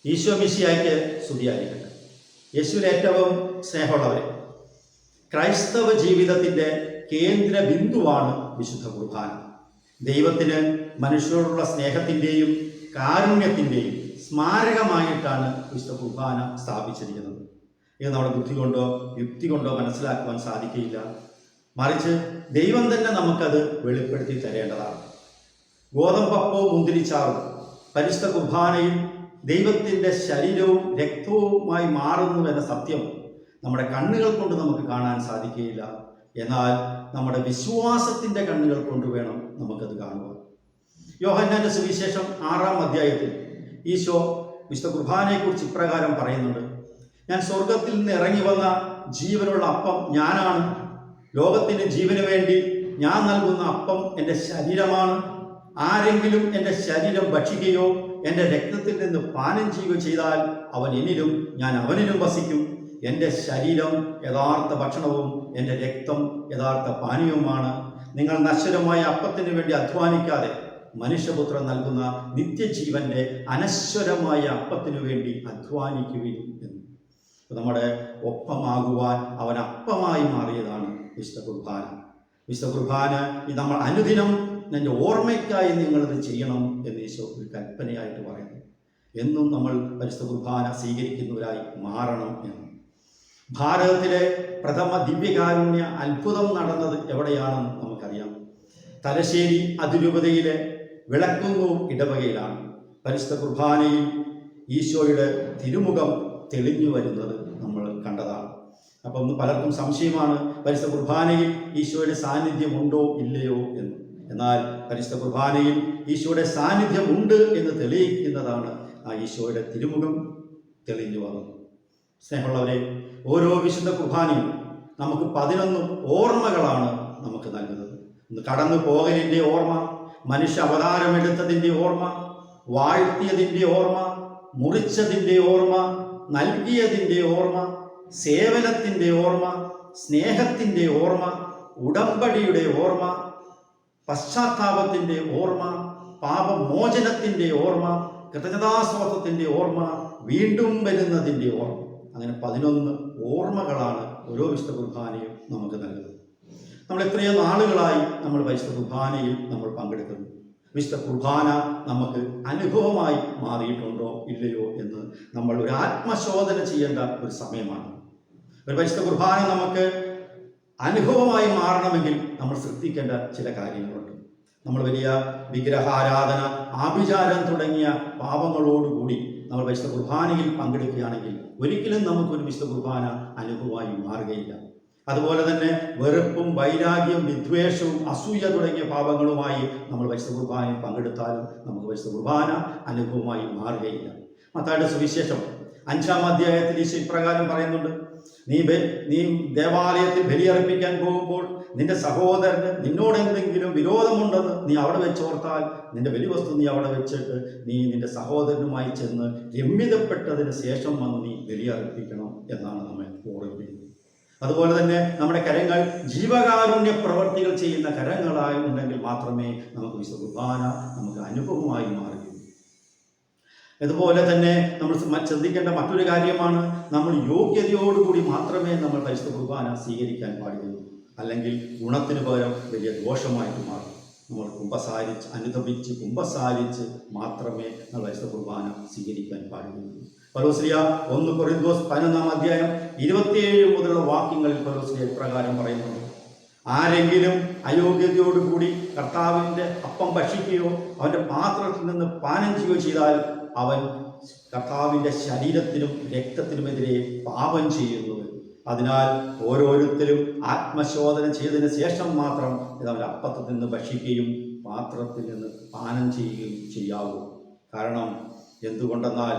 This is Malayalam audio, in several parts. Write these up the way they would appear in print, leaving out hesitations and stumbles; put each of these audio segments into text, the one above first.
ഈശോ മിശിഹായ്ക്ക് സ്തുതിയായിരിക്കട്ടെ. യേശുവിൽ ഏറ്റവും സ്നേഹമുള്ളവരെ, ക്രൈസ്തവ ജീവിതത്തിൻ്റെ കേന്ദ്ര ബിന്ദുവാണ് വിശുദ്ധ കുർബാന. ദൈവത്തിന് മനുഷ്യരോടുള്ള സ്നേഹത്തിൻ്റെയും കാരുണ്യത്തിൻ്റെയും സ്മാരകമായിട്ടാണ് വിശുദ്ധ കുർബാന സ്ഥാപിച്ചിരിക്കുന്നത്. ഇത് നമ്മുടെ ബുദ്ധി കൊണ്ടോ യുക്തി കൊണ്ടോ മനസ്സിലാക്കുവാൻ സാധിക്കില്ല. മറിച്ച് ദൈവം തന്നെ നമുക്കത് വെളിപ്പെടുത്തി തരേണ്ടതാണ്. ഗോതമ്പപ്പവും മുന്തിരിച്ചാറും പരിശുദ്ധ കുർബാനയിൽ ദൈവത്തിൻ്റെ ശരീരവും രക്തവുമായി മാറുന്നു എന്ന സത്യം നമ്മുടെ കണ്ണുകൾ കൊണ്ട് നമുക്ക് കാണാൻ സാധിക്കുകയില്ല. എന്നാൽ നമ്മുടെ വിശ്വാസത്തിൻ്റെ കണ്ണുകൾ കൊണ്ട് വേണം നമുക്കത് കാണുവാൻ. യോഹന്നാന്റെ സുവിശേഷം 6-ാം അധ്യായത്തിൽ ഈശോ വിശുദ്ധ കുർബാനയെക്കുറിച്ച് ഇപ്രകാരം പറയുന്നുണ്ട്: ഞാൻ സ്വർഗത്തിൽ നിന്ന് ഇറങ്ങി വന്ന ജീവനുള്ള അപ്പം ഞാനാണ്. ലോകത്തിന് ജീവന് വേണ്ടി ഞാൻ നൽകുന്ന അപ്പം എൻ്റെ ശരീരമാണ്. ആരെങ്കിലും എൻ്റെ ശരീരം ഭക്ഷിക്കുകയോ എൻ്റെ രക്തത്തിൽ നിന്ന് പാനം ചെയ്യുകയോ ചെയ്താൽ അവൻ എന്നിലും ഞാൻ അവനിലും വസിക്കും. എൻ്റെ ശരീരം യഥാർത്ഥ ഭക്ഷണവും എൻ്റെ രക്തം യഥാർത്ഥ പാനീയവുമാണ്. നിങ്ങൾ നശ്വരമായ അപ്പത്തിന് വേണ്ടി അധ്വാനിക്കാതെ മനുഷ്യപുത്രൻ നൽകുന്ന നിത്യജീവന്റെ അനശ്വരമായ അപ്പത്തിനു വേണ്ടി അധ്വാനിക്കുകയും എന്ന്. നമ്മുടെ ഒപ്പമാകുവാൻ അവൻ അപ്പമായി മാറിയതാണ് വിശുദ്ധ കുർബാന. വിശുദ്ധ കുർബാന നമ്മൾ അനുദിനം എൻ്റെ ഓർമ്മയ്ക്കായി നിങ്ങളിത് ചെയ്യണം എന്ന് ഈശോ ഒരു കൽപ്പനയായിട്ട് പറയുന്നു. എന്നും നമ്മൾ പരിശുദ്ധ കുർബാന സ്വീകരിക്കുന്നവരായി മാറണം എന്ന്. ഭാരതത്തിലെ പ്രഥമ ദിവ്യകാരുണ്യ അത്ഭുതം നടന്നത് എവിടെയാണെന്ന് നമുക്കറിയാം. തലശ്ശേരി അതിരൂപതയിലെ വിളക്കുന്നൂർ ഇടവകയിലാണ് പരിശുദ്ധ കുർബാനയിൽ ഈശോയുടെ തിരുമുഖം തെളിഞ്ഞു വരുന്നത് നമ്മൾ കണ്ടതാണ്. അപ്പം പലർക്കും സംശയമാണ് പരിശുദ്ധ കുർബാനയിൽ ഈശോയുടെ സാന്നിധ്യം ഉണ്ടോ ഇല്ലയോ എന്ന്. എന്നാൽ പരിശുദ്ധ കുർബാനയിൽ ഈശോയുടെ സാന്നിധ്യം ഉണ്ട് എന്ന് തെളിയിക്കുന്നതാണ് ആ ഈശോയുടെ തിരുമുഖം തെളിഞ്ഞു വന്നത്. സ്നേഹമുള്ളവരെ, ഓരോ വിശുദ്ധ കുർബാനയും നമുക്ക് 11 ഓർമ്മകളാണ് നമുക്ക് നൽകുന്നത്. കടന്നു പോകലിൻ്റെ ഓർമ്മ, മനുഷ്യ അവതാരമെടുത്തതിൻ്റെ ഓർമ്മ, വാഴ്ത്തിയതിൻ്റെ ഓർമ്മ, മുറിച്ചതിൻ്റെ ഓർമ്മ, നൽകിയതിൻ്റെ ഓർമ്മ, സേവനത്തിൻ്റെ ഓർമ്മ, സ്നേഹത്തിൻ്റെ ഓർമ്മ, ഉടമ്പടിയുടെ ഓർമ്മ, പശ്ചാത്താപത്തിൻ്റെ ഓർമ്മ, പാപമോചനത്തിൻ്റെ ഓർമ്മ, കൃതജ്ഞതാസ്തോത്രത്തിൻ്റെ ഓർമ്മ, വീണ്ടും വരുന്നതിൻ്റെ ഓർമ്മ. അങ്ങനെ 11 ഓർമ്മകളാണ് ഓരോ വിശുദ്ധ കുർബാനയും നമുക്ക് നൽകുന്നത്. നമ്മൾ എത്രയോ നാളുകളായി നമ്മൾ വിശുദ്ധ കുർബാനയിൽ നമ്മൾ പങ്കെടുക്കുന്നു. വിശുദ്ധ കുർബാന നമുക്ക് അനുഭവമായി മാറിയിട്ടുണ്ടോ ഇല്ലയോ എന്ന് നമ്മൾ ഒരു ആത്മശോധന ചെയ്യേണ്ട ഒരു സമയമാണ്. ഒരു വിശുദ്ധ കുർബാന നമുക്ക് അനുഭവമായി മാറണമെങ്കിൽ നമ്മൾ ശ്രദ്ധിക്കേണ്ട ചില കാര്യങ്ങളുണ്ട്. നമ്മൾ വലിയ വിഗ്രഹാരാധന, ആഭിചാരം തുടങ്ങിയ പാപങ്ങളോടുകൂടി നമ്മൾ വിശുദ്ധ കുർബാനയിൽ പങ്കെടുക്കുകയാണെങ്കിൽ ഒരിക്കലും നമുക്കൊരു വിശുദ്ധ കുർബാന അനുഭവമായി മാറുകയില്ല. അതുപോലെ തന്നെ വെറുപ്പും വൈരാഗ്യവും വിദ്വേഷവും അസൂയ തുടങ്ങിയ പാപങ്ങളുമായി നമ്മൾ വിശുദ്ധ കുർബാനയിൽ പങ്കെടുത്താലും നമുക്ക് വിശുദ്ധ കുർബാന അനുഭവമായി മാറുകയില്ല. മത്തായിയുടെ സുവിശേഷം 5-ാം അധ്യായത്തിൽ ഈശോ ഇപ്രകാരം പറയുന്നുണ്ട്: നീ ദേവാലയത്തിൽ ബലിയർപ്പിക്കാൻ പോകുമ്പോൾ നിന്റെ സഹോദരന് നിന്നോട് എന്തെങ്കിലും വിരോധമുണ്ടെന്ന് നീ അവിടെ വെച്ചോർത്താൽ നിന്റെ ബലിവസ്തു നീ അവിടെ വെച്ചിട്ട് നീ നിന്റെ സഹോദരനുമായി ചെന്ന് രമ്യതപ്പെട്ടതിന് ശേഷം വന്ന് നീ ബലിയർപ്പിക്കണം എന്നാണ് നമ്മെ ഓർമ്മിപ്പിക്കുന്നത്. അതുപോലെ തന്നെ നമ്മുടെ കരങ്ങൾ ജീവകാരുണ്യ പ്രവർത്തികൾ ചെയ്യുന്ന കരങ്ങളായി ഉണ്ടെങ്കിൽ മാത്രമേ നമുക്ക് വിശുദ്ധ കുർബാന നമുക്ക് അനുഭവമായി മാറുകയുള്ളൂ. അതുപോലെ തന്നെ നമ്മൾ ശ്രദ്ധിക്കേണ്ട മറ്റൊരു കാര്യമാണ്, നമ്മൾ യോഗ്യതയോടുകൂടി മാത്രമേ നമ്മൾ പരിശുദ്ധ കുർബാന സ്വീകരിക്കാൻ പാടുള്ളൂ. അല്ലെങ്കിൽ ഗുണത്തിന് പകരം വലിയ ദോഷമായിട്ട് മാറും. നമ്മൾ അനുദപിച്ച് കുമ്പസാരിച്ച് മാത്രമേ നമ്മൾ പരിശുദ്ധ കുർബാന സ്വീകരിക്കാൻ പാടുള്ളൂ. പൗലോസ്ലീഹ 1 കൊരിന്തോസ് 11-ാം അധ്യായം 27 മുതലുള്ള വാക്യങ്ങളിൽ പൗലോസ്ലീഹ ഇപ്രകാരം പറയുന്നുണ്ട്: ആരെങ്കിലും അയോഗ്യതയോടുകൂടി കർത്താവിൻ്റെ അപ്പം ഭക്ഷിക്കുകയോ അവൻ്റെ പാത്രത്തിൽ നിന്ന് പാനം ചെയ്യുകയോ ചെയ്താൽ അവൻ കർത്താവിൻ്റെ ശരീരത്തിനും രക്തത്തിനുമെതിരെ പാപം ചെയ്യുന്നു. അതിനാൽ ഓരോരുത്തരും ആത്മശോധന ചെയ്തതിന് ശേഷം മാത്രം അവൻ്റെ അപ്പത്തിൽ നിന്ന് ഭക്ഷിക്കുകയും പാത്രത്തിൽ നിന്ന് പാനം ചെയ്യുകയും ചെയ്യാവൂ. കാരണം എന്തുകൊണ്ടെന്നാൽ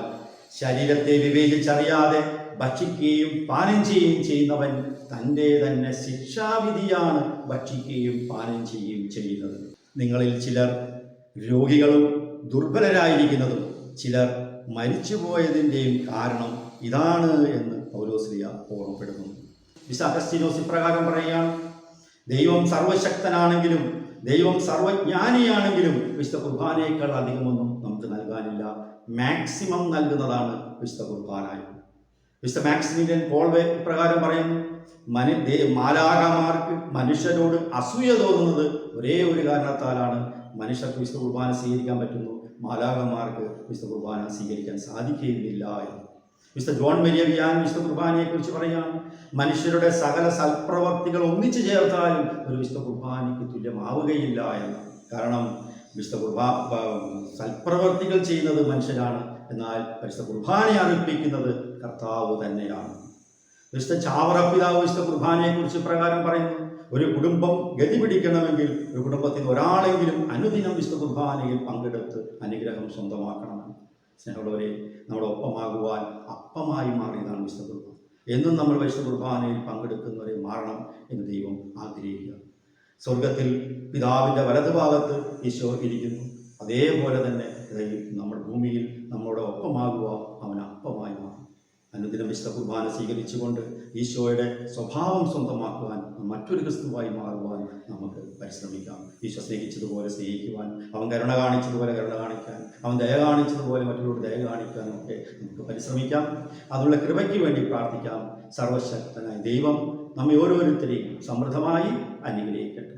ശരീരത്തെ വിവേചിച്ചറിയാതെ ഭക്ഷിക്കുകയും പാനം ചെയ്യുകയും ചെയ്യുന്നവൻ തൻ്റെ തന്നെ ശിക്ഷാവിധിയാണ് ഭക്ഷിക്കുകയും പാനം ചെയ്യുകയും ചെയ്യുന്നത്. നിങ്ങളിൽ ചിലർ രോഗികളും ദുർബലരായിരിക്കുന്നതും ചിലർ മരിച്ചുപോയതിൻ്റെയും കാരണം ഇതാണ് എന്ന് പൗലോസ്ലീഹ ഓർമ്മപ്പെടുന്നു. വിശുദ്ധ അഗസ്തീനോസ് ഇപ്രകാരം പറയുകയാണ്: ദൈവം സർവശക്തനാണെങ്കിലും ദൈവം സർവജ്ഞാനിയാണെങ്കിലും വിശുദ്ധ കുർബാനയേക്കാൾ അധികമൊന്നും നമുക്ക് നൽകാനില്ല. മാക്സിമം നൽകുന്നതാണ് വിശുദ്ധ കുർബാന. വിശുദ്ധ മാക്സിമിലിയൻ കോൾവേ ഇപ്രകാരം പറയുന്നു: മാലാഖമാർക്ക് മനുഷ്യരോട് അസൂയ തോന്നുന്നത് ഒരേ ഒരു കാരണത്താലാണ്. മനുഷ്യർക്ക് വിശുദ്ധ കുർബാന സ്വീകരിക്കാൻ പറ്റുന്നു, മാലാഖമാർക്ക് വിശുദ്ധ കുർബാന സ്വീകരിക്കാൻ സാധിക്കുകയില്ല എന്ന്. വിശുദ്ധ ജോൺ മരിയ വിയാനി വിശുദ്ധ കുർബാനയെക്കുറിച്ച് പറയുകയാണ്: മനുഷ്യരുടെ സകല സൽപ്രവർത്തികൾ ഒന്നിച്ചു ചേർത്താലും ഒരു വിശുദ്ധ കുർബാനയ്ക്ക് തുല്യമാവുകയില്ല എന്ന്. കാരണം വിശുദ്ധ സൽപ്രവർത്തികൾ ചെയ്യുന്നത് മനുഷ്യരാണ്, എന്നാൽ വിശുദ്ധ കുർബാനയെ അർപ്പിക്കുന്നത് കർത്താവ് തന്നെയാണ്. വിശുദ്ധ ചാവറപ്പിതാവ് വിശുദ്ധ കുർബാനയെക്കുറിച്ച് പ്രകാരം പറയുന്നു: ഒരു കുടുംബം ഗതി പിടിക്കണമെങ്കിൽ ഒരു കുടുംബത്തിൽ ഒരാളെങ്കിലും അനുദിനം വിശുദ്ധ കുർബാനയിൽ പങ്കെടുത്ത് അനുഗ്രഹം സ്വന്തമാക്കണമെന്ന്. സ്നേഹമുള്ളവരെ, നമ്മുടെ ഒപ്പമാകുവാൻ അപ്പമായി മാറിയതാണ് വിശുദ്ധ കുർബാന. എന്നും നമ്മൾ വിശുദ്ധ കുർബാനയിൽ പങ്കെടുക്കുന്നവരെ മാറണം എന്ന് ദൈവം ആഗ്രഹിക്കുക. സ്വർഗത്തിൽ പിതാവിൻ്റെ വലതുഭാഗത്ത് ഈശോ ഇരിക്കുന്നു, അതേപോലെ തന്നെ നമ്മുടെ ഭൂമിയിൽ നമ്മുടെ ഒപ്പമാകുക അവൻ അപ്പമായി മാറും. അനുദിനം വിശുദ്ധ കുർബാന സ്വീകരിച്ചുകൊണ്ട് ഈശോയുടെ സ്വഭാവം സ്വന്തമാക്കുവാൻ, മറ്റൊരു ക്രിസ്തുവായി മാറുവാൻ നമുക്ക് പരിശ്രമിക്കാം. ഈശോ സ്നേഹിച്ചതുപോലെ സ്നേഹിക്കുവാൻ, അവൻ കരുണ കാണിച്ചതുപോലെ കരുണ കാണിക്കാൻ, അവൻ ദയ കാണിച്ചതുപോലെ മറ്റുള്ളവരോട് ദയ കാണിക്കാനും ഒക്കെ നമുക്ക് പരിശ്രമിക്കാം. അതിനുള്ള കൃപയ്ക്ക് വേണ്ടി പ്രാർത്ഥിക്കാം. സർവശക്തനായ ദൈവം നമ്മെ ഓരോരുത്തരെയും സമൃദ്ധമായി അനുഗ്രഹിക്കട്ടെ.